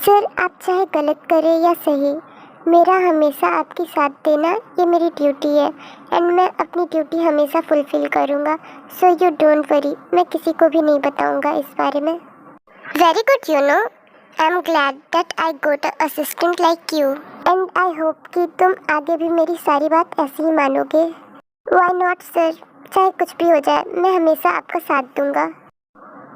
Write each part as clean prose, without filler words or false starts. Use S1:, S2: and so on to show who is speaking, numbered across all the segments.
S1: Sir, आप चाहे गलत करें या सही, मेरा हमेशा आपकी साथ देना ये मेरी ड्यूटी है एंड मैं अपनी ड्यूटी हमेशा फुलफिल करूँगा। सो यू डोंट वरी, मैं किसी को भी नहीं बताऊँगा इस बारे में। Very good, you know, I am glad that I got a assistant like you and I hope कि तुम आगे भी मेरी सारी बात ऐसे ही मानोगे। व्हाई नॉट सर, चाहे कुछ भी हो जाए मैं हमेशा आपका साथ दूंगा।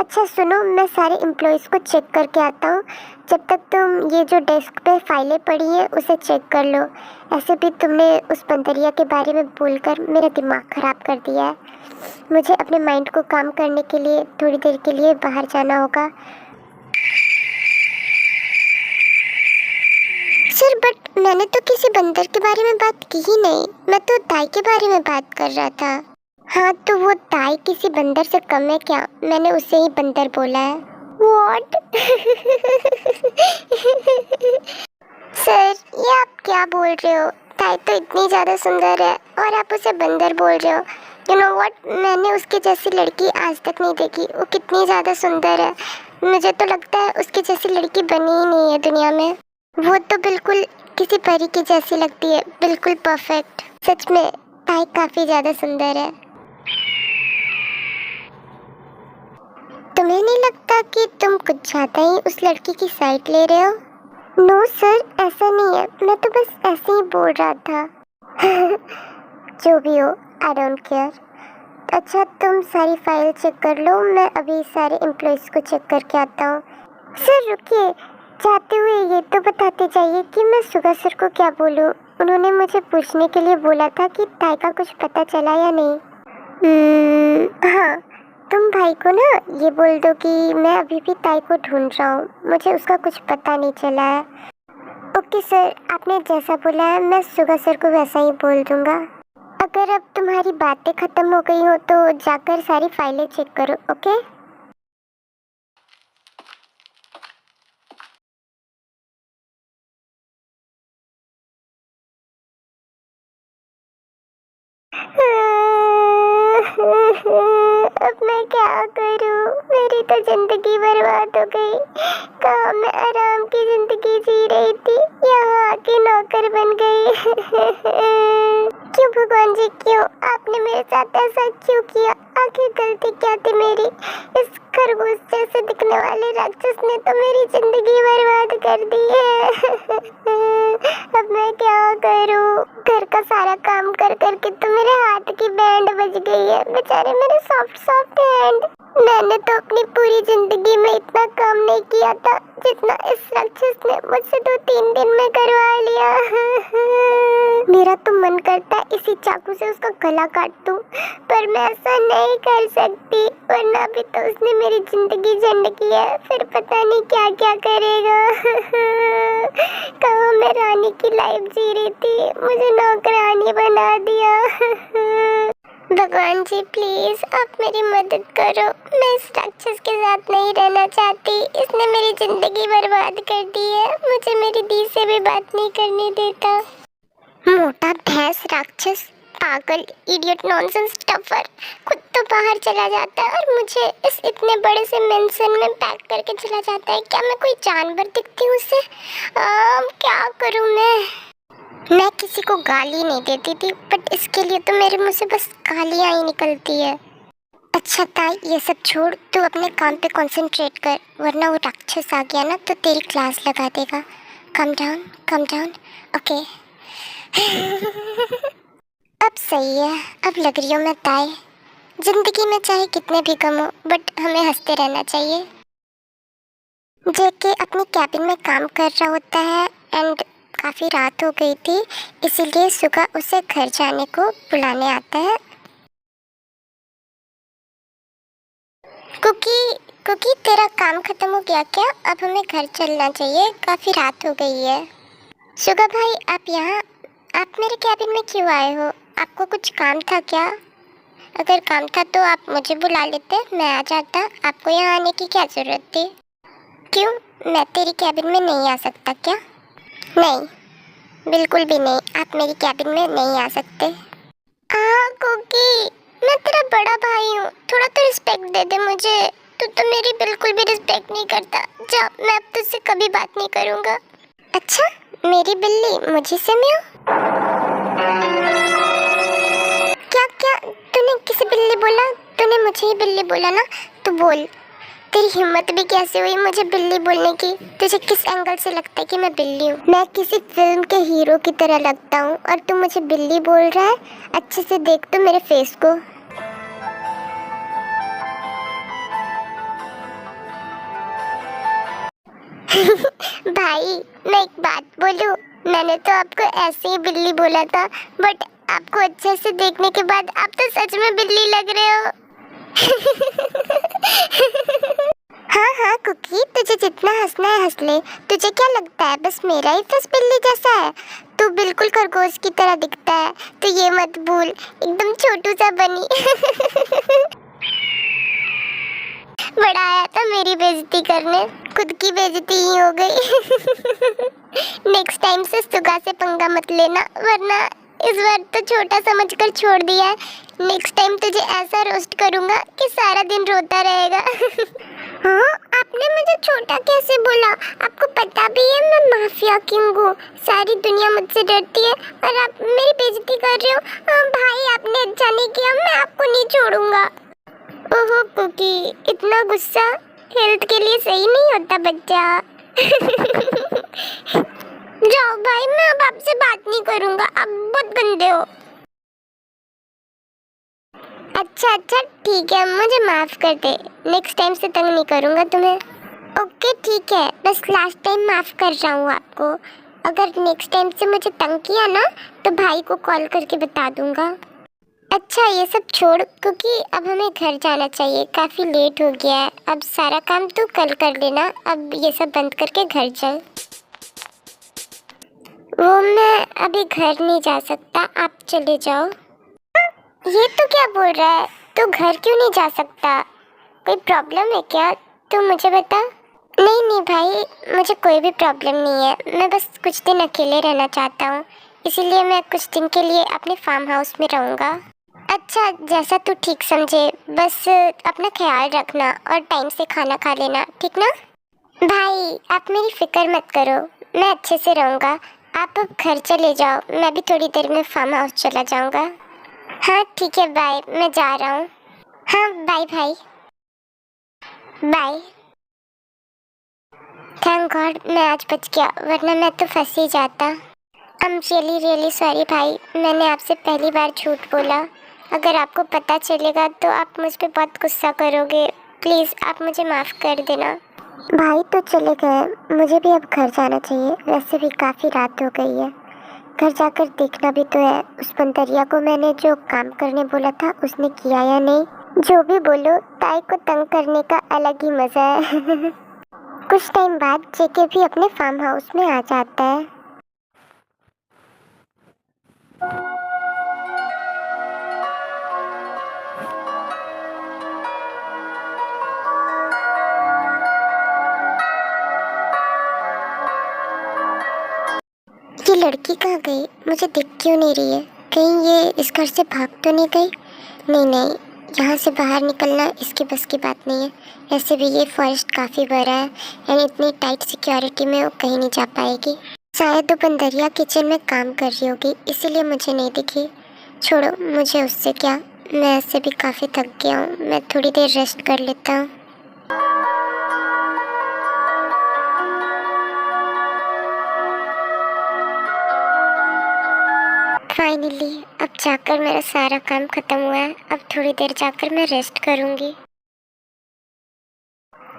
S1: अच्छा सुनो, मैं सारे एम्प्लॉयज़ को चेक करके आता हूँ। जब तक तुम ये जो डेस्क पे फाइलें पड़ी हैं उसे चेक कर लो। ऐसे भी तुमने उस बंदरिया के बारे में बोलकर मेरा दिमाग ख़राब कर दिया है। मुझे अपने माइंड को काम करने के लिए थोड़ी देर के लिए बाहर जाना होगा। सर बट मैंने तो किसी बंदर के बारे में बात की ही नहीं, मैं तो ताई के बारे में बात कर रहा था। हाँ तो वो ताई किसी बंदर से कम है क्या? मैंने उसे ही बंदर बोला है। What? सर ये आप क्या बोल रहे हो? ताई तो इतनी ज़्यादा सुंदर है और आप उसे बंदर बोल रहे हो। यू नो व्हाट, मैंने उसकी जैसी लड़की आज तक नहीं देखी। वो कितनी ज़्यादा सुंदर है, मुझे तो लगता है उसकी जैसी लड़की बनी ही नहीं है दुनिया में। वो तो बिल्कुल किसी परी की जैसी लगती है, बिल्कुल परफेक्ट। सच में ताई काफ़ी ज़्यादा सुंदर है। तुम्हें नहीं लगता कि तुम कुछ ज़्यादा ही उस लड़की की साइड ले रहे हो? नो सर, ऐसा नहीं है, मैं तो बस ऐसे ही बोल रहा था। जो भी हो, आई डोंट केयर। अच्छा तुम सारी फाइल चेक कर लो, मैं अभी सारे एम्प्लॉयज़ को चेक करके आता हूँ। सर रुकिए, जाते हुए ये तो बताते जाइए कि मैं सुगा सर को क्या बोलूँ। उन्होंने मुझे पूछने के लिए बोला था कि ताई का कुछ पता चला या नहीं। हाँ, तुम भाई को ना ये बोल दो कि मैं अभी भी ताई को ढूंढ रहा हूँ, मुझे उसका कुछ पता नहीं चला है। ओके सर, आपने जैसा बोला है मैं सुगा सर को वैसा ही बोल दूँगा। अगर अब तुम्हारी बातें ख़त्म हो गई हो तो जाकर सारी फाइलें चेक करो, ओके? अब मैं क्या करूं? मेरी तो जिंदगी बर्बाद हो गई। कहाँ मैं आराम की जिंदगी जी रही थी, यहाँ आके नौकर बन गई। क्यों भगवान जी, क्यों आपने मेरे साथ ऐसा क्यों किया? आखिर गलती क्या थी मेरी? इस खरगोश जैसे दिखने वाले राक्षस ने तो मेरी जिंदगी बर्बाद कर दी है। अब मैं क्या करूं? घर का सारा काम कर करके तो मेरे हाथ की बैंड बज गई है। बेचारे मेरे सॉफ्ट सॉफ्ट हैंड। मैंने तो अपनी पूरी जिंदगी में इतना काम नहीं किया था जितना इस राक्षस ने मुझसे 2-3 दिन में करवा लिया। मेरा तो मन करता है इसी चाकू से उसका गला काट दूं, पर मैं ऐसा नहीं कर सकती, वरना भी तो उसने मेरी जिंदगी झंड की है, फिर पता नहीं क्या क्या करेगा। कहाँ मैं रानी की लाइफ जी रही थी, मुझे नौकरानी बना दिया। भगवान जी प्लीज आप मेरी मदद करो, मैं इस राक्षस के साथ नहीं रहना चाहती। इसने मेरी जिंदगी बर्बाद कर दी है, मुझे मेरी दी से भी बात नहीं करने देता। मोटा भैंस राक्षस, पागल, इडियट, नॉनसेंस टफर, खुद तो बाहर चला जाता है और मुझे इस इतने बड़े से मेंशन में पैक करके चला जाता है। क्या मैं कोई जानवर दिखती हूँ उसे? क्या करूँ मैं किसी को गाली नहीं देती थी, बट इसके लिए तो मेरे मुंह से बस गालियाँ ही निकलती है। अच्छा ताई, ये सब छोड़, तू अपने काम पे कंसंट्रेट कर, वरना वो राक्षस आ गया ना तो तेरी क्लास लगा देगा। Come down, okay. अब सही है, अब लग रही हूँ मैं ताई। जिंदगी में चाहे कितने भी गम हो, बट हमें हंसते रहना चाहिए। जेके अपनी कैबिन में काम कर रहा होता है एंड काफ़ी रात हो गई थी, इसीलिए सुगा उसे घर जाने को बुलाने आता है। कुकी तेरा काम खत्म हो गया क्या? अब हमें घर चलना चाहिए, काफ़ी रात हो गई है। सुगा भाई आप मेरे कैबिन में क्यों आए हो? आपको कुछ काम था क्या? अगर काम था तो आप मुझे बुला लेते, मैं आ जाता। आपको यहाँ आने की क्या ज़रूरत थी? क्यों, मैं तेरी कैबिन में नहीं आ सकता क्या? नहीं, बिल्कुल भी नहीं, आप मेरी कैबिन में नहीं आ सकते। कुकी, मैं तेरा बड़ा भाई हूँ, थोड़ा तो रिस्पेक्ट दे दे मुझे। तू तो मेरी बिल्कुल भी रिस्पेक्ट नहीं करता। जा, मैं अब तुझसे कभी बात नहीं करूँगा। अच्छा, मेरी बिल्ली मुझे से म्याऊं? क्या क्या तूने किसे बिल्ली बोला? तूने मुझे ही बिल्ली बोला ना? तू बोल, तेरी हिम्मत भी कैसे हुई मुझे बिल्ली बोलने की? तुझे किस एंगल से लगता है कि मैं बिल्ली हूँ? मैं किसी फिल्म के हीरो की तरह लगता हूँ और तू मुझे बिल्ली बोल रहा है? अच्छे से देख तो मेरे फेस को। भाई, मैं एक बात बोलूं? मैंने तो आपको ऐसे ही बिल्ली बोला था, बट आपको अच्छे से देखने के बाद आप तो सच में बिल्ली लग रहे हो। हाँ हाँ कुकी, तुझे जितना हंसना है हंस ले। तुझे क्या लगता है बस मेरा ही फेस बिल्ली जैसा है? तू बिल्कुल खरगोश की तरह दिखता है, तो ये मत भूल, एकदम छोटू सा बनी। बड़ा आया था मेरी बेइज्जती करने, खुद की बेइज्जती ही हो गई। नेक्स्ट टाइम से सुगा से पंगा मत लेना, वरना इस बार तो छोटा समझकर छोड़ दिया है। नेक्स्ट टाइम तुझे ऐसा रोस्ट करूंगा कि सारा दिन रोता रहेगा। हाँ, आपने मुझे छोटा कैसे बोला? आपको पता भी है मैं माफिया किंग हूँ, सारी दुनिया मुझसे डरती है और आप मेरी बेइज्जती कर रहे हो। हाँ भाई, आपने अच्छा नहीं किया, मैं आपको नहीं छोड़ूंगा। ओहो कुकी, इतना गुस्सा हेल्थ के लिए सही नहीं होता बच्चा। जाओ भाई, मैं अब आपसे बात नहीं करूंगा, आप बहुत गंदे हो। अच्छा अच्छा ठीक है, मुझे माफ कर दे, नेक्स्ट टाइम से तंग नहीं करूंगा तुम्हें। ओके ठीक है, बस लास्ट टाइम माफ कर रहा हूँ आपको। अगर नेक्स्ट टाइम से मुझे तंग किया ना तो भाई को कॉल करके बता दूंगा। अच्छा ये सब छोड़, क्योंकि अब हमें घर जाना चाहिए, काफ़ी लेट हो गया है। अब सारा काम तू कल कर लेना, अब ये सब बंद करके घर चल। वो मैं अभी घर नहीं जा सकता, आप चले जाओ। ये तो क्या बोल रहा है? तू घर क्यों नहीं जा सकता? कोई प्रॉब्लम है क्या? तू मुझे बता। नहीं नहीं भाई, मुझे कोई भी प्रॉब्लम नहीं है, मैं बस कुछ दिन अकेले रहना चाहता हूँ, इसीलिए मैं कुछ दिन के लिए अपने फार्म हाउस में रहूँगा। अच्छा, जैसा तू ठीक समझे, बस अपना ख्याल रखना और टाइम से खाना खा लेना, ठीक ना? भाई आप मेरी फिक्र मत करो, मैं अच्छे से रहूँगा। आप अब घर चले जाओ, मैं भी थोड़ी देर में फार्म हाउस चला जाऊँगा। हाँ ठीक है, बाय, मैं जा रहा हूँ। हाँ बाय भाई, बाय। थैंक गॉड मैं आज बच गया, वरना मैं तो फंस ही जाता। आई एम रियली सॉरी भाई, मैंने आपसे पहली बार झूठ बोला। अगर आपको पता चलेगा तो आप मुझ पे बहुत गुस्सा करोगे, प्लीज़ आप मुझे माफ़ कर देना। भाई तो चले गए, मुझे भी अब घर जाना चाहिए, वैसे भी काफ़ी रात हो गई है। घर जाकर देखना भी तो है उस बंदरिया को मैंने जो काम करने बोला था उसने किया या नहीं। जो भी बोलो, ताई को तंग करने का अलग ही मज़ा है। कुछ टाइम बाद जेके भी अपने फार्म हाउस में आ जाता है। ये लड़की कहाँ गई? मुझे दिख क्यों नहीं रही है? कहीं ये इस घर से भाग तो नहीं गई? नहीं नहीं, यहाँ से बाहर निकलना इसके बस की बात नहीं है। ऐसे भी ये फॉरेस्ट काफ़ी बड़ा है एंड इतनी टाइट सिक्योरिटी में वो कहीं नहीं जा पाएगी। शायद वो बंदरिया किचन में काम कर रही होगी, इसीलिए मुझे नहीं दिखी। छोड़ो, मुझे उससे क्या, मैं ऐसे भी काफ़ी थक गया हूँ, मैं थोड़ी देर रेस्ट कर लेता हूँ। फाइनली अब जाकर मेरा सारा काम खत्म हुआ है, अब थोड़ी देर जाकर मैं रेस्ट करूँगी।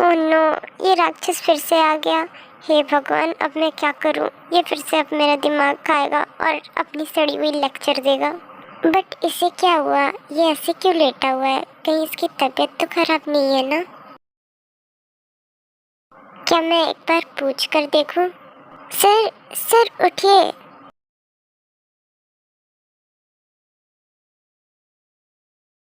S1: ओह नो, ये राक्षस फिर से आ गया। हे भगवान, अब मैं क्या करूं? ये फिर से अब मेरा दिमाग खाएगा और अपनी सड़ी हुई लेक्चर देगा। बट इसे क्या हुआ? ये ऐसे क्यों लेटा हुआ है? कहीं इसकी तबीयत तो खराब नहीं है ना? क्या मैं एक बार पूछ कर देखूं? सर सर उठिए,